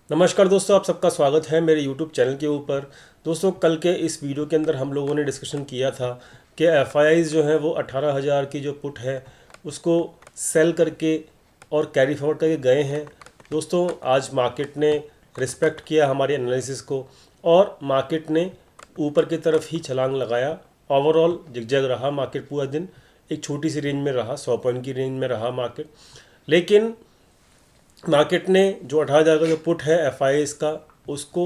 नमस्कार दोस्तों, आप सबका स्वागत है मेरे YouTube चैनल के ऊपर। दोस्तों, कल के इस वीडियो के अंदर हम लोगों ने डिस्कशन किया था कि एफआईआईज़ जो है वो 18,000 की जो पुट है उसको सेल करके और कैरी फॉरवर्ड करके गए हैं। दोस्तों, आज मार्केट ने रिस्पेक्ट किया हमारी एनालिसिस को और मार्केट ने ऊपर की तरफ ही छलांग लगाया। ओवरऑल जिगजैग रहा मार्केट पूरा दिन, एक छोटी सी रेंज में रहा, 100 पॉइंट की रेंज में रहा मार्केट। लेकिन मार्केट ने जो 18,000 का जो पुट है एफ का उसको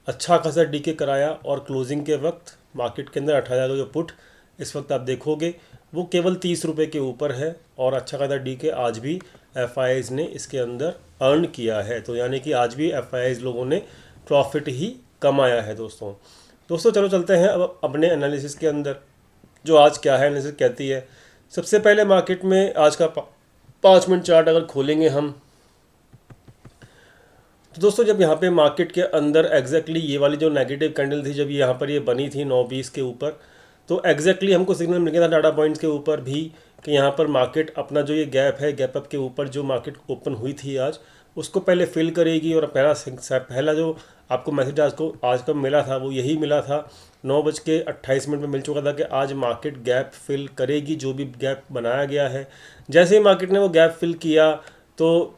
अच्छा खासा डीके कराया और क्लोजिंग के वक्त मार्केट के अंदर 18,000 का जो पुट इस वक्त आप देखोगे वो केवल 30 रुपये के ऊपर है और अच्छा खासा डीके आज भी एफ ने इसके अंदर अर्न किया है। तो यानी कि आज भी एफ लोगों ने प्रॉफिट ही कमाया है। दोस्तों चलो चलते हैं अब अपने एनालिसिस के अंदर। जो आज क्या है एनालिसिस कहती है। सबसे पहले मार्केट में आज का 5 मिनट चार्ट अगर खोलेंगे हम, तो दोस्तों जब यहाँ पे मार्केट के अंदर एग्जैक्टली ये वाली जो नेगेटिव कैंडल थी, जब यहाँ पर ये बनी थी 9:20 के ऊपर, तो एग्जैक्टली हमको सिग्नल मिल गया था डाटा पॉइंट्स के ऊपर भी कि यहाँ पर मार्केट अपना जो ये गैप है, गैप अप के ऊपर जो मार्केट ओपन हुई थी आज, उसको पहले फिल करेगी। और पहला जो आपको मैसेज आज का मिला था वो यही मिला था, 9:28 में मिल चुका था कि आज मार्केट गैप फिल करेगी, जो भी गैप बनाया गया है। जैसे ही मार्केट ने वो गैप फिल किया तो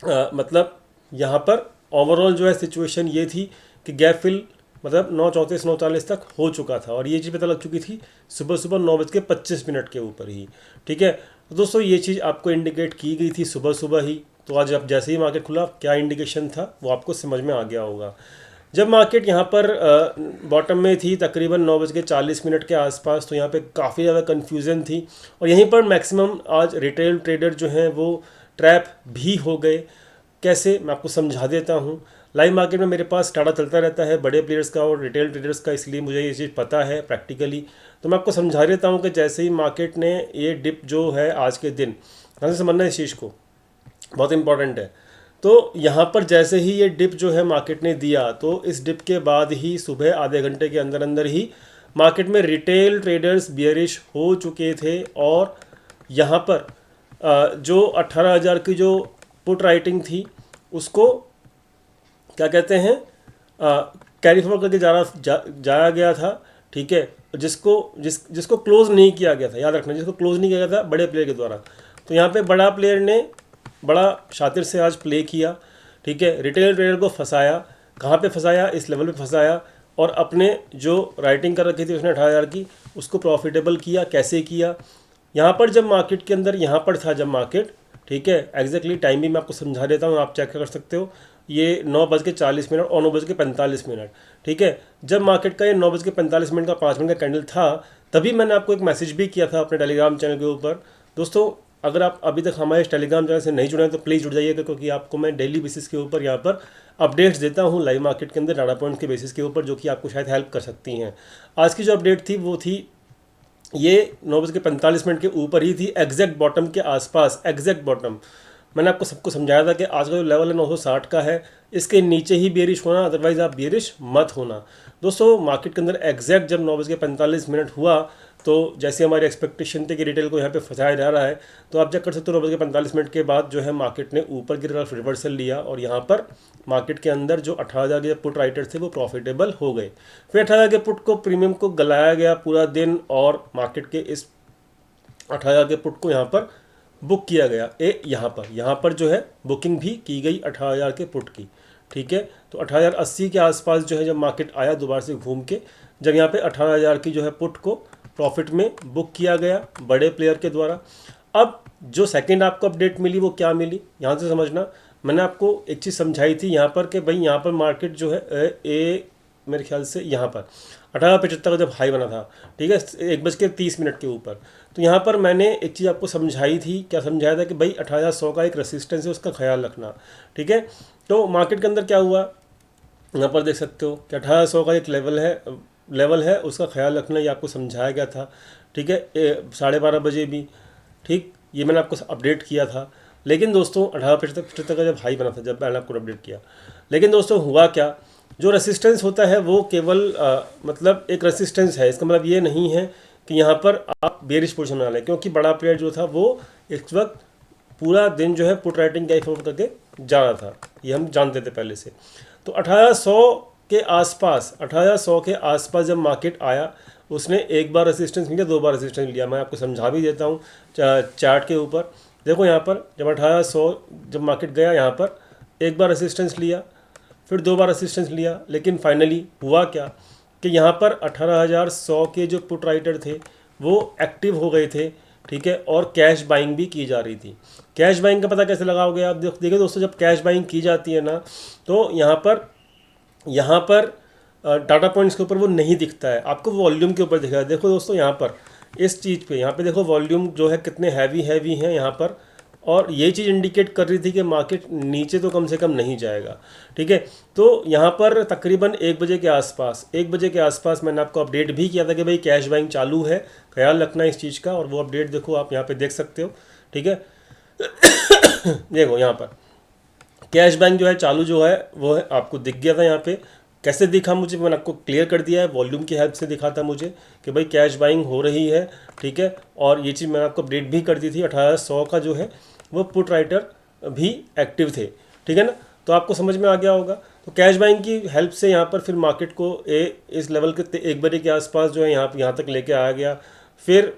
मतलब यहाँ पर ओवरऑल जो है सिचुएशन ये थी कि गैप फिल मतलब 9:34 9:40 तक हो चुका था और ये चीज़ पता लग चुकी थी सुबह सुबह 9:25 के ऊपर ही। ठीक है, तो दोस्तों ये चीज़ आपको इंडिकेट की गई थी सुबह सुबह ही। तो आज अब जैसे ही मार्केट खुला क्या इंडिकेशन था वो आपको समझ में आ गया होगा। जब मार्केट यहाँ पर बॉटम में थी तकरीबन 9:40 के आसपास, तो यहाँ पे काफ़ी ज़्यादा कन्फ्यूज़न थी और यहीं पर मैक्सिमम आज रिटेल ट्रेडर जो हैं वो ट्रैप भी हो गए। कैसे, मैं आपको समझा देता हूँ। लाइव मार्केट में मेरे पास डाटा चलता रहता है बड़े प्लेयर्स का और रिटेल ट्रेडर्स का, इसलिए मुझे ये चीज़ पता है प्रैक्टिकली। तो मैं आपको समझा देता हूँ कि जैसे ही मार्केट ने ये डिप जो है आज के दिन, ध्यान से समझना इस चीज़ को, बहुत इंपॉर्टेंट है। तो यहाँ पर जैसे ही ये डिप जो है मार्केट ने दिया, तो इस डिप के बाद ही सुबह आधे घंटे के अंदर अंदर ही मार्केट में रिटेल ट्रेडर्स बियरिश हो चुके थे और यहाँ पर जो 18,000 की जो पुट राइटिंग थी उसको क्या कहते हैं, कैरी फॉरवर्ड करके जाया गया था। ठीक है, जिसको क्लोज नहीं किया गया था, याद रखना, जिसको क्लोज नहीं किया गया था बड़े प्लेयर के द्वारा। तो यहाँ पे बड़ा प्लेयर ने बड़ा शातिर से आज प्ले किया। ठीक है, रिटेल ट्रेडर को फंसाया। कहाँ पे फंसाया? इस लेवल पे फंसाया और अपने जो राइटिंग कर रखी थी उसने 18,000 की, उसको प्रॉफिटेबल किया। कैसे किया? यहाँ पर जब मार्केट के अंदर यहाँ पर था जब मार्केट, ठीक है, एग्जैक्टली टाइम भी मैं आपको समझा देता हूँ, आप चेक कर सकते हो। ये 9:40 और 9:45। ठीक है, जब मार्केट का ये 9:45 का 5 मिनट का कैंडल था, तभी मैंने आपको एक मैसेज भी किया था अपने टेलीग्राम चैनल के ऊपर। दोस्तों, अगर आप अभी तक हमारे इस टेलीग्राम चैनल से नहीं जुड़े हैं तो प्लीज़ जुड़ जाइएगा, क्योंकि आपको मैं डेली बेसिस के ऊपर यहाँ पर अपडेट्स देता हूँ लाइव मार्केट के अंदर डाटा पॉइंट के बेसिस के ऊपर, जो कि आपको शायद हेल्प कर सकती हैं। आज की जो अपडेट थी वो थी ये 9:45 के ऊपर ही थी, एग्जैक्ट बॉटम के आसपास, एग्जैक्ट बॉटम। मैंने आपको सबको समझाया था कि आज का जो लेवल है 960 का है, इसके नीचे ही बेरिश होना, अदरवाइज आप बेरिश मत होना। दोस्तों, मार्केट के अंदर एग्जैक्ट जब 9:45 हुआ, तो जैसे हमारी एक्सपेक्टेशन थी कि रिटेल को यहाँ पे फंसाया जा रहा है, तो आप चेक कर सकते हो 9:45 के बाद जो है मार्केट ने ऊपर की तरफ रिवर्सल लिया और यहाँ पर मार्केट के अंदर जो 18,000 के पुट राइटर्स थे वो प्रॉफिटेबल हो गए। फिर 18,000 के पुट को प्रीमियम को गलाया गया पूरा दिन और मार्केट के इस 18,000 के पुट को यहाँ पर बुक किया गया। यहाँ पर जो है बुकिंग भी की गई 18,000 के पुट की। ठीक है, तो 18,080 के आसपास जो है जब मार्केट आया दोबारा से घूम के, जब यहाँ पे 18,000 की जो है पुट को प्रॉफिट में बुक किया गया बड़े प्लेयर के द्वारा। अब जो सेकंड आपको अपडेट मिली वो क्या मिली, यहाँ से समझना। मैंने आपको एक चीज़ समझाई थी यहाँ पर कि भाई यहाँ पर मार्केट जो है मेरे ख्याल से यहाँ पर 1875 का जब हाई बना था, ठीक है, 1:30 के ऊपर, तो यहाँ पर मैंने एक चीज़ आपको समझाई थी। क्या समझाया था कि भाई 18,100 का एक रेसिस्टेंस है, उसका ख्याल रखना। ठीक है, तो मार्केट के अंदर क्या हुआ, यहाँ पर देख सकते हो कि 18,100 का एक लेवल है, उसका ख्याल रखना, ये आपको समझाया गया था। ठीक है, 12:30 बजे भी, ठीक, ये मैंने आपको अपडेट किया था। लेकिन दोस्तों 1875 का जब हाई बना था, जब मैंने आपको अपडेट किया, लेकिन दोस्तों हुआ क्या, जो रेसिस्टेंस होता है वो केवल मतलब एक रेसिस्टेंस है, इसका मतलब ये नहीं है कि यहाँ पर आप बेरिश पोजिशन बना लें, क्योंकि बड़ा प्लेयर जो था वो इस वक्त पूरा दिन जो है पुट राइटिंग कैरी फॉरवर्ड करके जा रहा था। ये हम जानते थे पहले से। तो 1800 के आसपास जब मार्केट आया, उसने एक बार रेजिस्टेंस लिया, 2 बार रेजिस्टेंस लिया। मैं आपको समझा भी देता हूँ चार्ट के ऊपर। देखो यहाँ पर जब 1800 जब मार्केट गया, यहाँ पर एक बार रेजिस्टेंस लिया, फिर 2 बार रेजिस्टेंस लिया, लेकिन फाइनली हुआ क्या कि यहाँ पर 18100 के जो पुट राइटर थे वो एक्टिव हो गए थे, ठीक है, और कैश बाइंग भी की जा रही थी। कैश बाइंग का पता कैसे लगाओगे आप? देखिए दोस्तों, जब कैश बाइंग की जाती है ना, तो यहाँ पर डाटा पॉइंट्स के ऊपर वो नहीं दिखता है, आपको वॉल्यूम के ऊपर दिखेगा। देखो दोस्तों, यहाँ पर इस चीज़ पे, यहाँ पे देखो वॉल्यूम जो है कितने हैवी हैं यहाँ पर, और ये चीज़ इंडिकेट कर रही थी कि मार्केट नीचे तो कम से कम नहीं जाएगा, ठीक है। तो यहाँ पर तकरीबन 1 बजे के आसपास मैंने आपको अपडेट भी किया था कि भाई कैश बाइंग चालू है, ख्याल रखना इस चीज़ का, और वो अपडेट देखो आप यहाँ पे देख सकते हो, ठीक है। देखो यहाँ पर कैश बाइंग जो है चालू जो है वो है, आपको दिख गया था यहाँ पे। कैसे दिखा मुझे, मैंने आपको क्लियर कर दिया है, वॉल्यूम की हेल्प से दिखा था मुझे कि भाई कैश बाइंग हो रही है, ठीक है। और ये चीज़ मैंने आपको अपडेट भी कर दी थी, 1800 का जो है वो पुट राइटर भी एक्टिव थे, ठीक है ना। तो आपको समझ में आ गया होगा। तो कैश बाइंग की हेल्प से यहाँ पर फिर मार्केट को इस लेवल के 1 बजे के आसपास जो है यहाँ तक लेके आ गया, फिर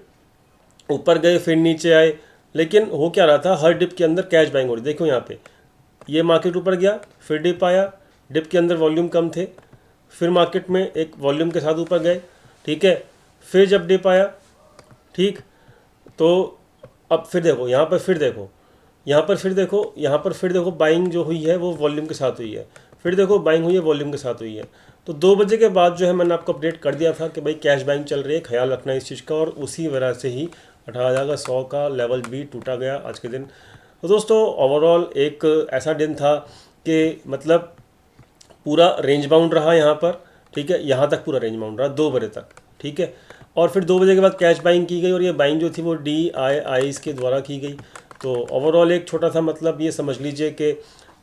ऊपर गए, फिर नीचे आए, लेकिन हो क्या रहा था, हर डिप के अंदर कैश बाइंग हो रही। देखो यहाँ पे ये मार्केट ऊपर गया, फिर डिप आया, डिप के अंदर वॉल्यूम कम थे, फिर मार्केट में एक वॉल्यूम के साथ ऊपर गए, ठीक है। फिर जब डिप आया, ठीक, तो अब फिर देखो यहाँ पर, फिर देखो बाइंग जो हुई है वो वॉल्यूम के साथ हुई है, फिर देखो बाइंग हुई है वॉल्यूम के साथ हुई है। तो 2 बजे के बाद जो है मैंने आपको अपडेट कर दिया था कि भाई कैश बाइंग चल रही है, ख्याल रखना इस चीज़ का, और उसी वजह से ही 18,100 का लेवल भी टूटा गया आज के दिन। तो दोस्तों ओवरऑल एक ऐसा दिन था कि मतलब पूरा रेंज बाउंड रहा यहाँ पर, ठीक है, यहाँ तक पूरा रेंज बाउंड रहा 2 बजे तक, ठीक है। और फिर 2 बजे के बाद कैश बाइंग की गई, और ये बाइंग जो थी वो DIIs के द्वारा की गई। तो ओवरऑल एक छोटा सा मतलब ये समझ लीजिए कि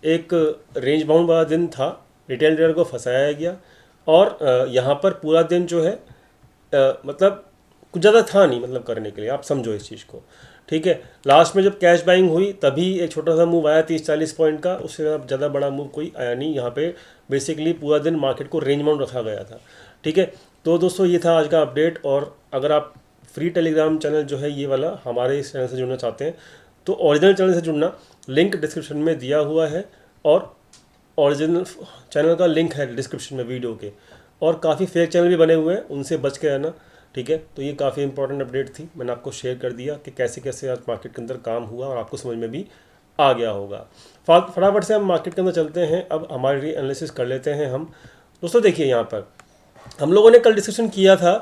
एक रेंज बाउंड वाला दिन था, रिटेल ट्रेडर को फंसाया गया, और यहाँ पर पूरा दिन जो है मतलब कुछ ज़्यादा था नहीं मतलब करने के लिए, आप समझो इस चीज़ को, ठीक है। लास्ट में जब कैश बाइंग हुई तभी एक छोटा सा मूव आया 30-40 पॉइंट का, उससे ज़्यादा बड़ा मूव कोई आया नहीं। यहाँ पे बेसिकली पूरा दिन मार्केट को रेंज बाउंड रखा गया था, ठीक है। तो दोस्तों ये था आज का अपडेट, और अगर आप फ्री टेलीग्राम चैनल जो है ये वाला हमारे इस चैनल से जुड़ना चाहते हैं तो ओरिजिनल चैनल से जुड़ना, लिंक डिस्क्रिप्शन में दिया हुआ है, और ओरिजिनल चैनल का लिंक है डिस्क्रिप्शन में वीडियो के। और काफ़ी फेक चैनल भी बने हुए हैं, उनसे बच के रहना, ठीक है। तो ये काफ़ी इंपॉर्टेंट अपडेट थी, मैंने आपको शेयर कर दिया कि कैसे कैसे आज मार्केट के अंदर काम हुआ, और आपको समझ में भी आ गया होगा। फटाफट से हम मार्केट के अंदर चलते हैं, अब हमारी एनालिसिस कर लेते हैं हम। दोस्तों देखिए यहाँ पर हम लोगों ने कल डिस्कशन किया था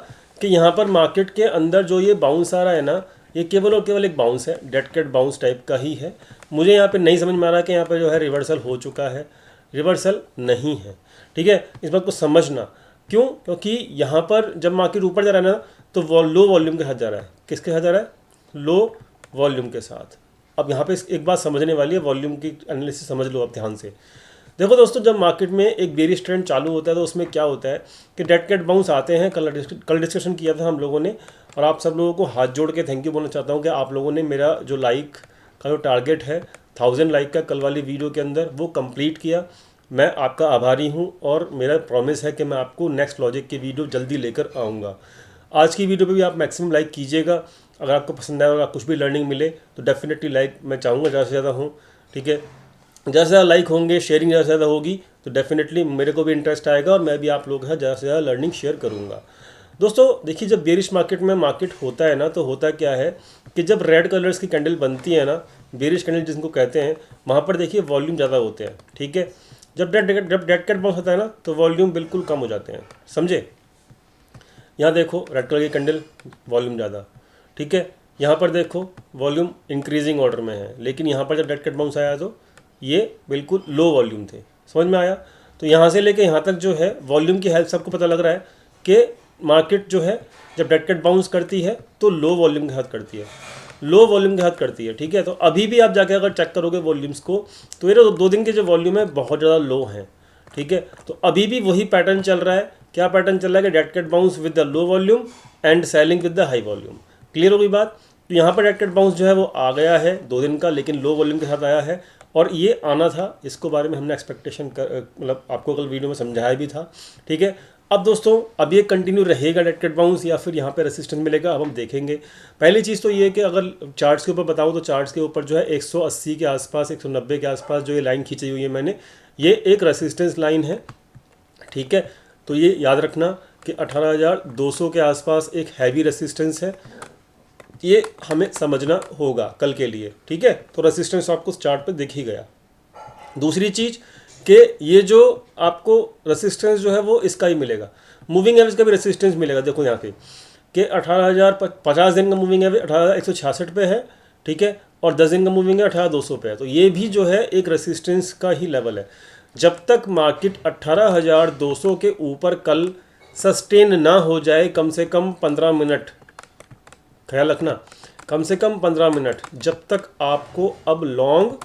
कि यहाँ पर मार्केट के अंदर जो ये बाउंस आ रहा है ना, ये केवल और केवल एक बाउंस है, डेड कैट बाउंस टाइप का ही है। मुझे यहाँ पे नहीं समझ में आ रहा कि यहाँ पे जो है रिवर्सल हो चुका है, रिवर्सल नहीं है, ठीक है। इस बात को समझना, क्यों? क्योंकि यहाँ पर जब मार्केट ऊपर जा रहा है ना, तो लो वॉल्यूम के साथ जा रहा है। किसके साथ जा रहा है? लो वॉल्यूम के साथ। अब यहाँ पे एक बात समझने वाली है, वॉल्यूम की एनालिसिस समझ लो आप ध्यान से। देखो दोस्तों, जब मार्केट में एक बेरिश ट्रेंड चालू होता है तो उसमें क्या होता है कि डेड कैट बाउंस आते हैं। कल डिस्कशन किया था हम लोगों ने, और आप सब लोगों को हाथ जोड़ के थैंक यू बोलना चाहता हूँ कि आप लोगों ने मेरा जो लाइक का जो टारगेट है 1000 लाइक का कल वाली वीडियो के अंदर, वो कंप्लीट किया। मैं आपका आभारी हूँ, और मेरा प्रॉमिस है कि मैं आपको नेक्स्ट लॉजिक की वीडियो जल्दी लेकर आऊँगा। आज की वीडियो पे भी आप मैक्सिमम लाइक कीजिएगा, अगर आपको पसंद आए और कुछ भी लर्निंग मिले तो डेफिनेटली लाइक मैं चाहूँगा ज़्यादा से ज़्यादा हो, ठीक है। ज़्यादा से ज़्यादा लाइक होंगे, शेयरिंग ज़्यादा से ज़्यादा होगी तो डेफिनेटली मेरे को भी इंटरेस्ट आएगा, और मैं भी आप लोगों के साथ ज़्यादा से ज़्यादा लर्निंग शेयर करूँगा। दोस्तों देखिए, जब बेरिश मार्केट में मार्केट होता है ना, तो होता क्या है कि जब रेड कलर्स की कैंडल बनती है ना, बेरिश कैंडल जिनको कहते हैं, वहाँ पर देखिए वॉल्यूम ज़्यादा होते हैं, ठीक है। जब डेड कैट बाउंस होता है ना, तो वॉल्यूम बिल्कुल कम हो जाते हैं, समझे। यहाँ देखो रेड कलर की कैंडल, वॉल्यूम ज़्यादा, ठीक है। यहाँ पर देखो वॉल्यूम इंक्रीजिंग ऑर्डर में है, लेकिन यहाँ पर जब डेड कैट बाउंस आया तो ये बिल्कुल लो वॉल्यूम थे, समझ में आया। तो यहाँ से लेके यहाँ तक जो है वॉल्यूम की हेल्प से आपको पता लग रहा है कि मार्केट जो है जब डेड कैट बाउंस करती है तो लो वॉल्यूम के साथ करती है, लो वॉल्यूम के साथ करती है, ठीक है। तो अभी भी आप जाके अगर चेक करोगे वॉल्यूम्स को, तो ये 2 दिन के जो वॉल्यूम है बहुत ज़्यादा लो हैं, ठीक है। तो अभी भी वही पैटर्न चल रहा है। क्या पैटर्न चल रहा है कि dead cat bounce with the low volume and selling with the high volume. Clear हो गई बात। तो यहाँ पर डेड कैट बाउंस जो है वो आ गया है 2 दिन का, लेकिन लो वॉल्यूम के साथ आया है, और ये आना था, इसको बारे में हमने एक्सपेक्टेशन मतलब आपको कल वीडियो में समझाया भी था। ठीक है, अब दोस्तों अब ये कंटिन्यू रहेगा डेड कैट बाउंस या फिर यहाँ पे रेसिस्टेंस मिलेगा, अब हम देखेंगे। पहली चीज़ तो ये है कि अगर चार्ट्स के ऊपर बताऊँ तो चार्ट्स के ऊपर जो है 180 के आसपास 190 के आसपास जो ये लाइन खींची हुई है मैंने, ये एक रेसिस्टेंस लाइन है। ठीक है, तो ये याद रखना कि 18,200 के आसपास एक हैवी रेसिस्टेंस है, ये हमें समझना होगा कल के लिए। ठीक है, तो रेसिस्टेंस आपको चार्ट पे दिख ही गया। दूसरी चीज़ कि ये जो आपको रेसिस्टेंस जो है वो इसका ही मिलेगा, मूविंग एवरेज का भी रेसिस्टेंस मिलेगा। देखो यहाँ पे कि 18,050 दिन का मूविंग एवरेज 18,166 पे है। ठीक है, और 10 दिन का मूविंग है 18,200 पे है, तो ये भी जो है एक रेसिस्टेंस का ही लेवल है। जब तक मार्केट 18,200 के ऊपर कल सस्टेन ना हो जाए कम से कम 15 मिनट, ख्याल रखना कम से कम 15 मिनट, जब तक आपको अब लॉन्ग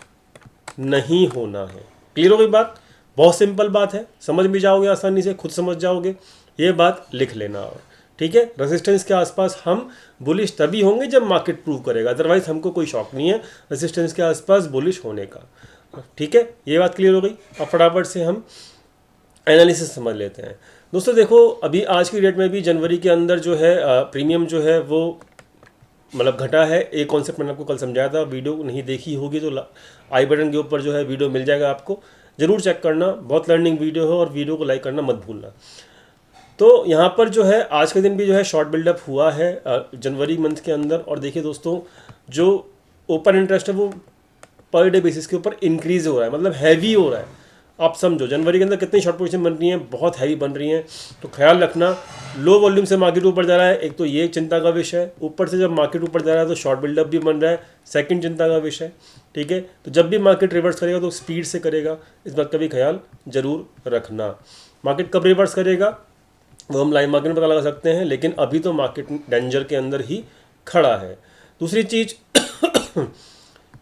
नहीं होना है। क्लियर हो गई बात? बहुत सिंपल बात है, समझ भी जाओगे आसानी से, खुद समझ जाओगे। ये बात लिख लेना। और ठीक है, रेजिस्टेंस के आसपास हम बुलिश तभी होंगे जब मार्केट प्रूव करेगा, अदरवाइज हमको कोई शौक नहीं है रेजिस्टेंस के आसपास बुलिश होने का। ठीक है, ये बात क्लियर हो गई। अब फटाफट से हम एनालिसिस समझ लेते हैं। दोस्तों देखो, अभी आज की डेट में भी जनवरी के अंदर जो है प्रीमियम जो है वो मतलब घटा है। एक कॉन्सेप्ट मैंने आपको कल समझाया था, वीडियो नहीं देखी होगी तो आई बटन के ऊपर जो है वीडियो मिल जाएगा, आपको ज़रूर चेक करना, बहुत लर्निंग वीडियो है, और वीडियो को लाइक करना मत भूलना। तो यहाँ पर जो है आज के दिन भी जो है शॉर्ट बिल्डअप हुआ है जनवरी मंथ के अंदर। और देखिए दोस्तों, जो ओपन इंटरेस्ट है वो पर डे बेसिस के ऊपर इंक्रीज हो रहा है, मतलब हैवी हो रहा है। आप समझो जनवरी के अंदर कितनी शॉर्ट पोजीशन बन रही हैं, बहुत हैवी बन रही हैं। तो ख्याल रखना, लो वॉल्यूम से मार्केट ऊपर जा रहा है, एक तो ये चिंता का विषय है। ऊपर से जब मार्केट ऊपर जा रहा है तो शॉर्ट बिल्डअप भी बन रहा है, सेकंड चिंता का विषय। ठीक है, तो जब भी मार्केट रिवर्स करेगा तो स्पीड से करेगा, इस बात का भी ख्याल जरूर रखना। मार्केट कब रिवर्स करेगा वो हम लाइव मार्केट में पता लगा सकते हैं, लेकिन अभी तो मार्केट डेंजर के अंदर ही खड़ा है। दूसरी चीज़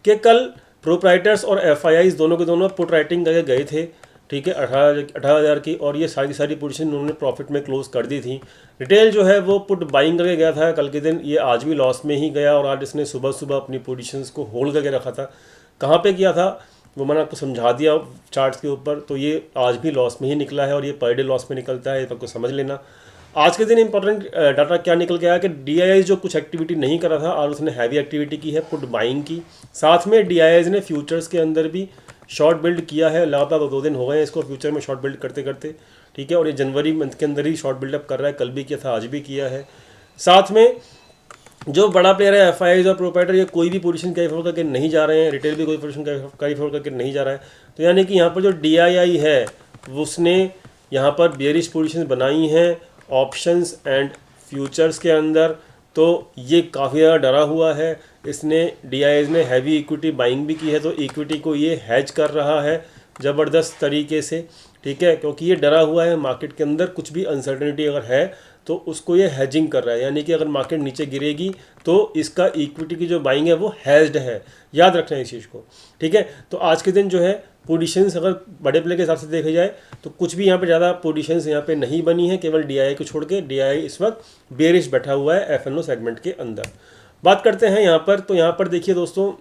कि कल प्रोप्राइटर्स और एफआईआईज दोनों के दोनों पुट राइटिंग करके गए थे। ठीक है, 18,000 की, और ये सारी पोजीशन उन्होंने प्रॉफिट में क्लोज कर दी थी। रिटेल जो है वो पुट बाइंग करके गया था कल के दिन, ये आज भी लॉस में ही गया, और आज इसने सुबह सुबह अपनी पोजीशंस को होल्ड करके रखा था। कहाँ पे किया था वो मैंने आपको समझा दिया चार्ट्स के ऊपर, तो ये आज भी लॉस में ही निकला है, और ये पर डे लॉस में निकलता है, ये आपको समझ लेना। आज के दिन इंपॉर्टेंट डाटा क्या निकल गया कि डीआईआई जो कुछ एक्टिविटी नहीं कर रहा था और उसने हैवी एक्टिविटी की है पुट बाइंग की। साथ में डीआईआई ने फ्यूचर्स के अंदर भी शॉर्ट बिल्ड किया है, लगातार 2 दिन हो गए हैं इसको फ्यूचर में शॉर्ट बिल्ड करते करते। ठीक है, और ये जनवरी मंथ के अंदर ही शॉर्ट बिल्डअप कर रहा है, कल भी किया था, आज भी किया है। साथ में जो बड़ा प्लेयर है एफआईआईज और प्रोप्राइटर, ये कोई भी पोजीशन कैरी फॉरवर्ड करके नहीं जा रहे हैं, रिटेल भी कोई पोजीशन कैरी फॉरवर्ड करके नहीं जा रहा है। तो यानी कि यहाँ पर जो डीआईआई है उसने यहाँ पर बेयरिश पोजीशन बनाई हैं ऑप्शंस एंड फ्यूचर्स के अंदर, तो ये काफ़ी ज़्यादा डरा हुआ है। इसने डीआईआईज ने हैवी इक्विटी बाइंग भी की है, तो इक्विटी को ये हैज कर रहा है ज़बरदस्त तरीके से। ठीक है, क्योंकि ये डरा हुआ है मार्केट के अंदर, कुछ भी अनसर्टेनिटी अगर है तो उसको ये हैजिंग कर रहा है, यानी कि अगर मार्केट नीचे गिरेगी तो इसका इक्विटी की जो बाइंग है वो हैज्ड है, याद रखना है इस चीज़ को। ठीक है, तो आज के दिन जो है पोजीशंस अगर बड़े प्ले के हिसाब से देखा जाए तो कुछ भी यहाँ पे ज़्यादा पोजीशंस यहाँ पे नहीं बनी है, केवल डीआईआई को छोड़ के। डीआईआई इस वक्त बेयरिश बैठा हुआ है एफएनओ सेगमेंट के अंदर। बात करते हैं यहाँ पर, तो यहाँ पर देखिए दोस्तों,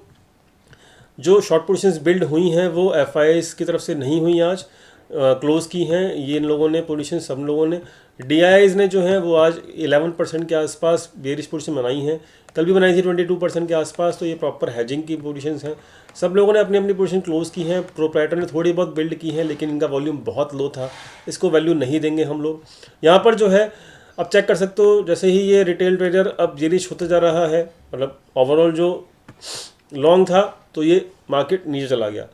जो शॉर्ट पोजीशंस बिल्ड हुई हैं वो एफआईआईज की तरफ से नहीं हुई, आज क्लोज की हैं ये इन लोगों ने पोजीशन, सब लोगों ने। डीआईआईज ने जो है वो आज 11% के आसपास बेयरिश पोजीशन बनाई हैं, कल भी बनाई थी 22% के आसपास, तो ये प्रॉपर हैजिंग की पोजीशंस हैं। सब लोगों ने अपनी अपनी पोजीशन क्लोज की हैं, प्रोप्राइटर ने थोड़ी बहुत बिल्ड की हैं, लेकिन इनका वॉल्यूम बहुत लो था, इसको वैल्यू नहीं देंगे हम लोग। यहाँ पर जो है अब चेक कर सकते हो, जैसे ही ये रिटेल ट्रेडर अब बेयरिश होते जा रहा है, मतलब ओवरऑल जो लॉन्ग था तो ये मार्केट नीचे चला गया,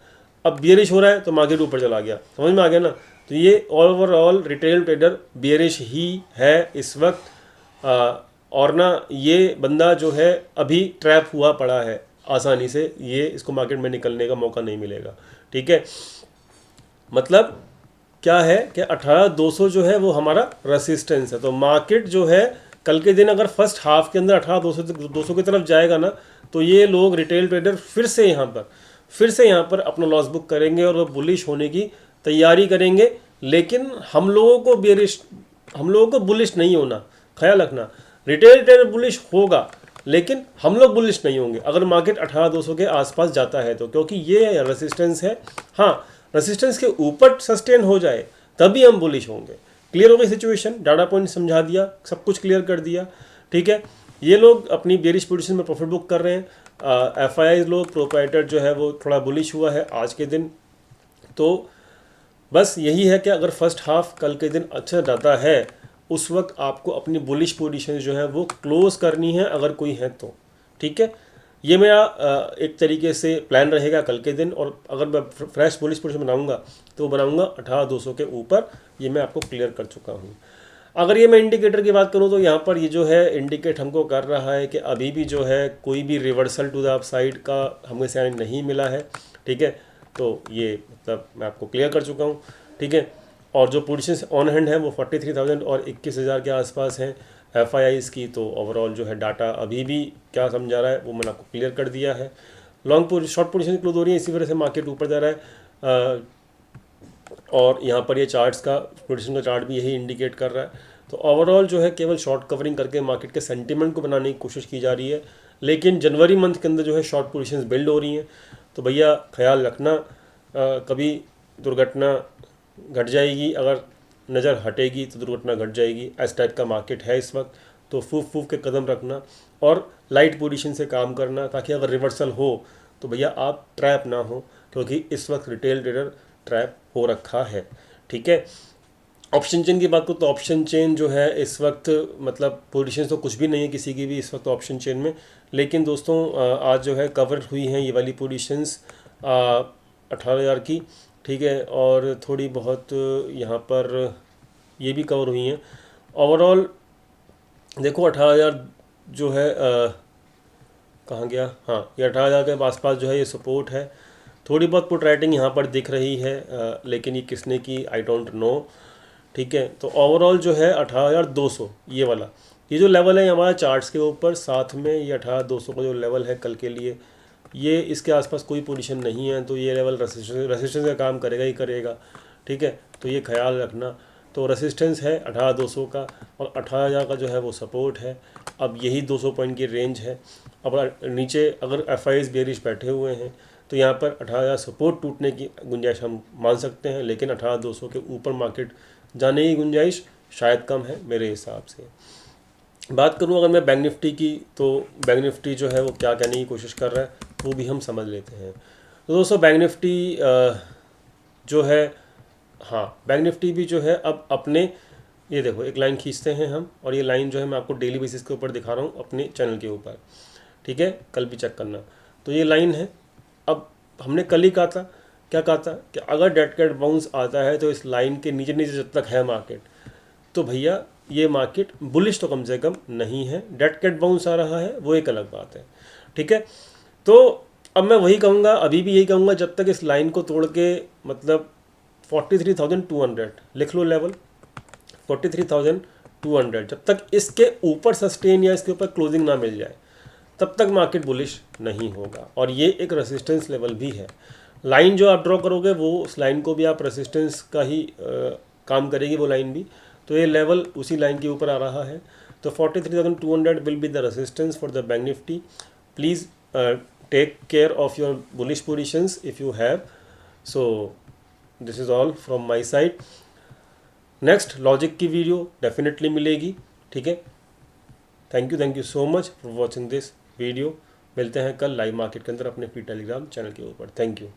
अब बेयरिश हो रहा है तो मार्केट ऊपर चला गया, समझ में आ गया ना। तो ये ओवरऑल रिटेल ट्रेडर बेयरिश ही है इस वक्त, और ना ये बंदा जो है अभी ट्रैप हुआ पड़ा है आसानी से, ये इसको मार्केट में निकलने का मौका नहीं मिलेगा। ठीक है, मतलब क्या है कि 18,200 जो है वो हमारा रेसिस्टेंस है। तो मार्केट जो है कल के दिन अगर फर्स्ट हाफ के अंदर 18,200 की तरफ जाएगा ना, तो ये लोग रिटेल ट्रेडर फिर से यहाँ पर अपना लॉस बुक करेंगे और वो बुलिश होने की तैयारी करेंगे। लेकिन हम लोगों को बुलिश नहीं होना, ख्याल रखना। रिटेल ट्रेडर बुलिश होगा लेकिन हम लोग बुलिश नहीं होंगे अगर मार्केट 18,200 के आसपास जाता है तो, क्योंकि ये रेसिस्टेंस है। हाँ, रेसिस्टेंस के ऊपर सस्टेन हो जाए तभी हम बुलिश होंगे। क्लियर हो गई सिचुएशन, डाटा पॉइंट समझा दिया, सब कुछ क्लियर कर दिया, ठीक है। ये लोग अपनी बेरिश पोजीशन में प्रॉफिट बुक कर रहे हैं, FII लोग, प्रोप्राइटर जो है वो थोड़ा बुलिश हुआ है आज के दिन। तो बस यही है कि अगर फर्स्ट हाफ कल के दिन अच्छा जाता है उस वक्त आपको अपनी बुलिश पोजीशन जो है वो क्लोज करनी है अगर कोई है तो, ठीक है। ये मेरा एक तरीके से प्लान रहेगा कल के दिन, और अगर मैं फ्रेश बुलिश पोजीशन बनाऊंगा तो बनाऊंगा 18,200 के ऊपर, ये मैं आपको क्लियर कर चुका हूँ। अगर ये मैं इंडिकेटर की बात करूँ तो यहाँ पर ये जो है इंडिकेट हमको कर रहा है कि अभी भी जो है कोई भी रिवर्सल टू द अपसाइड का हमें साइन नहीं मिला है, ठीक है। तो ये मतलब मैं आपको क्लियर कर चुका हूँ, ठीक है। और जो पोजीशंस ऑन हैंड है वो 43,000 और 21,000 के आसपास हैं FIIs की। तो ओवरऑल जो है डाटा अभी भी क्या समझा रहा है वो मैंने आपको क्लियर कर दिया है। शॉर्ट पोजीशन क्लोज हो रही है, इसी वजह से मार्केट ऊपर जा रहा है। और यहाँ पर ये चार्ट्स का पोजीशन का चार्ट भी यही इंडिकेट कर रहा है। तो ओवरऑल जो है केवल शॉर्ट कवरिंग करके मार्केट के सेंटीमेंट को बनाने की कोशिश की जा रही है, लेकिन जनवरी मंथ के अंदर जो है शॉर्ट पोजीशंस बिल्ड हो रही हैं। तो भैया ख्याल रखना, कभी दुर्घटना घट जाएगी, अगर नज़र हटेगी तो दुर्घटना घट जाएगी। इस टाइप का मार्केट है इस वक्त। तो फूफ के कदम रखना और लाइट पोजीशन से काम करना, ताकि अगर रिवर्सल हो तो भैया आप ट्रैप ना हो, क्योंकि इस वक्त रिटेल ट्रेडर ट्रैप हो रखा है, ठीक है। ऑप्शन चेन की बात करूँ तो ऑप्शन चेन जो है इस वक्त मतलब पोजीशन तो कुछ भी नहीं है किसी की भी इस वक्त ऑप्शन चेन में, लेकिन दोस्तों आज जो है कवर हुई हैं ये वाली पोजीशंस 18,000 की, ठीक है। और थोड़ी बहुत यहाँ पर ये भी कवर हुई हैं। ओवरऑल देखो 18,000 जो है कहाँ गया, हाँ ये 18,000 के आसपास जो है ये सपोर्ट है। थोड़ी बहुत पुट राइटिंग यहाँ पर दिख रही है, लेकिन ये किसने की आई डोंट नो, ठीक है। तो ओवरऑल जो है 18,200 ये वाला, ये जो लेवल है हमारा चार्ट्स के ऊपर, साथ में ये 18,200 का जो लेवल है कल के लिए, ये इसके आसपास कोई पोजीशन नहीं है, तो ये लेवल रेसिस्टेंस का काम करेगा ही करेगा, ठीक है। तो ये ख्याल रखना। तो रेसिस्टेंस है 18,200 का और 18,000 का जो है वो सपोर्ट है। अब यही 200 पॉइंट की रेंज है। अब नीचे अगर FIIs बेरिश बैठे हुए हैं तो यहाँ पर 18,000 सपोर्ट टूटने की गुंजाइश हम मान सकते हैं, लेकिन 18,200 के ऊपर मार्केट जाने की गुंजाइश शायद कम है मेरे हिसाब से। बात करूँ अगर मैं बैंक निफ्टी की, तो बैंक निफ्टी जो है वो क्या कहने की कोशिश कर रहा है वो भी हम समझ लेते हैं। तो दोस्तों बैंक निफ्टी जो है, हाँ बैंक निफ्टी भी जो है अब अपने, ये देखो एक लाइन खींचते हैं हम, और ये लाइन जो है मैं आपको डेली बेसिस के ऊपर दिखा रहा हूँ अपने चैनल के ऊपर, ठीक है, कल भी चेक करना। तो ये लाइन है। अब हमने कल ही कहा था, क्या कहा था कि अगर डेड कैट बाउंस आता है तो इस लाइन के नीचे नीचे जब तक है मार्केट, तो भैया ये मार्केट बुलिश तो कम से कम नहीं है। डेड कैट बाउंस आ रहा है वो एक अलग बात है, ठीक है। तो अब मैं वही कहूँगा, अभी भी यही कहूँगा, जब तक इस लाइन को तोड़ के मतलब 43,200 लिख लो लेवल, 43,200 जब तक इसके ऊपर सस्टेन या इसके ऊपर क्लोजिंग ना मिल जाए तब तक मार्केट बुलिश नहीं होगा। और ये एक रेसिस्टेंस लेवल भी है। लाइन जो आप ड्रॉ करोगे वो उस लाइन को भी आप रेसिस्टेंस का ही काम करेगी वो लाइन भी। तो ये लेवल उसी लाइन के ऊपर आ रहा है। तो 43,200 will be the resistance for the bank nifty. Please take care of your bullish positions if you have. So this is all from my side. Next logic की वीडियो डेफिनेटली मिलेगी, ठीक है। Thank you so much for watching this video. मिलते हैं कल live market के अंदर अपने फ्री टेलीग्राम चैनल के ऊपर। Thank you.